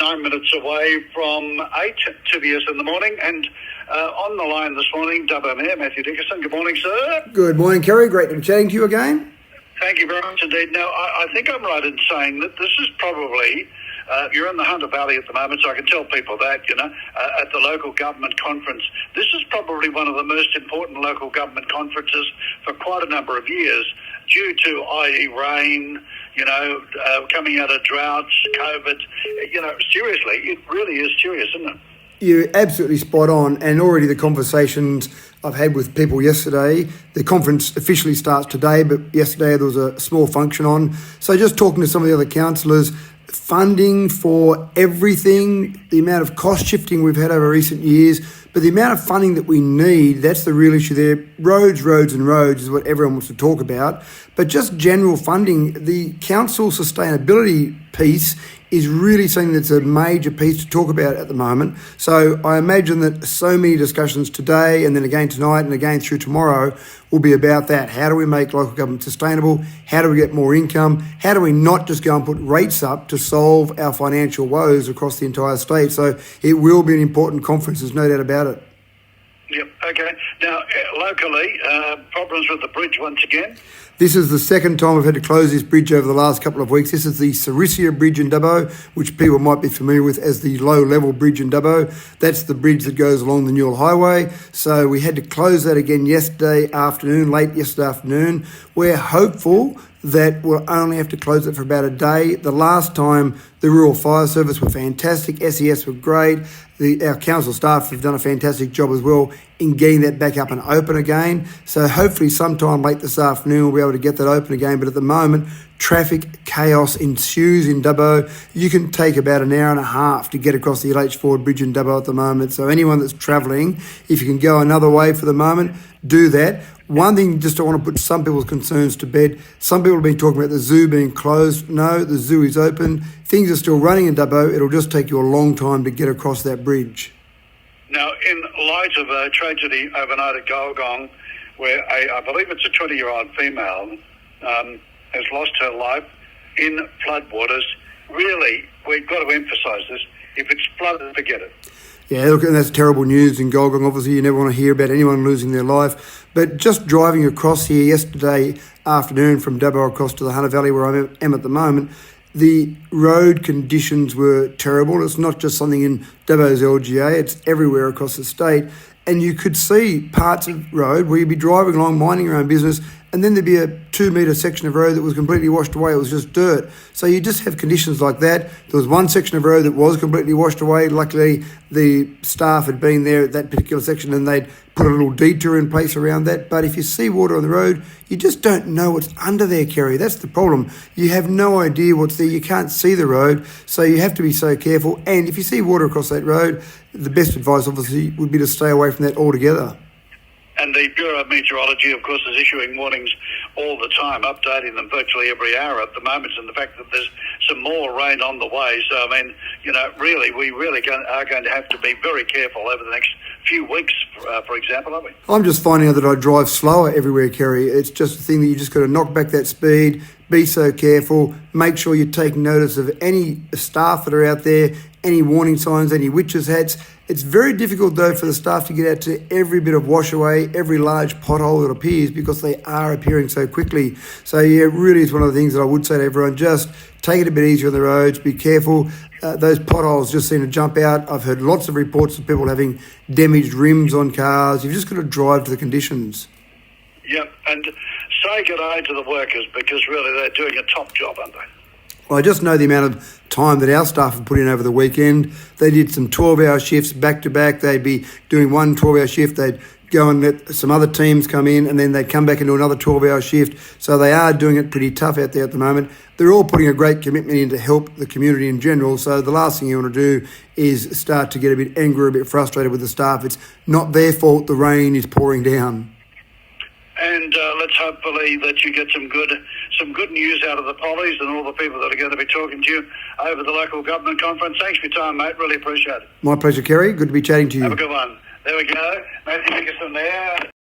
9 minutes away from 8, Tibius in the morning, and on the line this morning, Dubbo Mayor Matthew Dickerson. Good morning, sir. Good morning, Kerry. Great to be chatting to you again. Thank you very much indeed. Now, I think I'm right in saying that this is probably, you're in the Hunter Valley at the moment, so I can tell people that, at the local government conference. This is probably one of the most important local government conferences for quite a number of years, due to, i.e. rain, coming out of droughts, COVID. Seriously, it really is serious, isn't it? You're absolutely spot on, and already the conversations I've had with people yesterday, the conference officially starts today, but yesterday there was a small function on. So just talking to some of the other councillors, funding for everything, the amount of cost shifting we've had over recent years, but the amount of funding that we need, that's the real issue there. Roads and roads is what everyone wants to talk about, but just general funding, the council sustainability piece is really something that's a major piece to talk about at the moment. So I imagine that so many discussions today and then again tonight and again through tomorrow will be about that. How do we make local government sustainable? How do we get more income? How do we not just go and put rates up to solve our financial woes across the entire state? So it will be an important conference, there's no doubt about it. Yep, okay. Now, locally, problems with the bridge once again? This is the second time we've had to close this bridge over the last couple of weeks. This is the Sarisia Bridge in Dubbo, which people might be familiar with as the low-level bridge in Dubbo. That's the bridge that goes along the Newell Highway. So we had to close that again late yesterday afternoon. We're hopeful that we'll only have to close it for about a day. The last time, the Rural Fire Service were fantastic, SES were great, our council staff have done a fantastic job as well in getting that back up and open again. So hopefully sometime late this afternoon we'll be able to get that open again. But at the moment, traffic chaos ensues in Dubbo. You can take about an hour and a half to get across the LH Ford Bridge in Dubbo at the moment. So anyone that's travelling, if you can go another way for the moment, do that. One thing, just I want to put some people's concerns to bed. Some people have been talking about the zoo being closed. No, the zoo is open. Things are still running in Dubbo. It'll just take you a long time to get across that bridge. Now, in light of a tragedy overnight at Golgong, where I believe it's a 20-year-old female has lost her life in floodwaters, really, we've got to emphasise this. If it's flooded, forget it. Yeah, look, and that's terrible news in Golgong. Obviously, you never want to hear about anyone losing their life. But just driving across here yesterday afternoon from Dubbo across to the Hunter Valley where I am at the moment, the road conditions were terrible. It's not just something in Dubbo's LGA, it's everywhere across the state. And you could see parts of road where you'd be driving along, minding your own business, and then there'd be a 2-metre section of road that was completely washed away. It was just dirt. So you just have conditions like that. There was one section of road that was completely washed away. Luckily, the staff had been there at that particular section and they'd put a little detour in place around that. But if you see water on the road, you just don't know what's under there, Kerry. That's the problem. You have no idea what's there. You can't see the road, so you have to be so careful. And if you see water across that road, the best advice, obviously, would be to stay away from that altogether. And the Bureau of Meteorology, of course, is issuing warnings all the time, updating them virtually every hour at the moment, and the fact that there's some more rain on the way. So, I mean, really, we really are going to have to be very careful over the next few weeks, for example, aren't we? I'm just finding out that I drive slower everywhere, Kerry. It's just a thing that you just got to knock back that speed, be so careful, make sure you take notice of any staff that are out there, any warning signs, any witches' hats. It's very difficult, though, for the staff to get out to every bit of wash away, every large pothole that appears, because they are appearing so quickly. So, yeah, it really is one of the things that I would say to everyone, just take it a bit easier on the roads, be careful. Those potholes just seem to jump out. I've heard lots of reports of people having damaged rims on cars. You've just got to drive to the conditions. Yep, and say good day to the workers, because really they're doing a top job, aren't they? Well, I just know the amount of time that our staff have put in over the weekend. They did some 12-hour shifts back-to-back. They'd be doing one 12-hour shift. They'd go and let some other teams come in, and then they'd come back and do another 12-hour shift. So they are doing it pretty tough out there at the moment. They're all putting a great commitment in to help the community in general. So the last thing you want to do is start to get a bit angry, a bit frustrated with the staff. It's not their fault the rain is pouring down. And let's hopefully that you get some good news out of the pollies and all the people that are going to be talking to you over the local government conference. Thanks for your time, mate. Really appreciate it. My pleasure, Kerry. Good to be chatting to you. Have a good one. There we go. Matthew Dickerson there.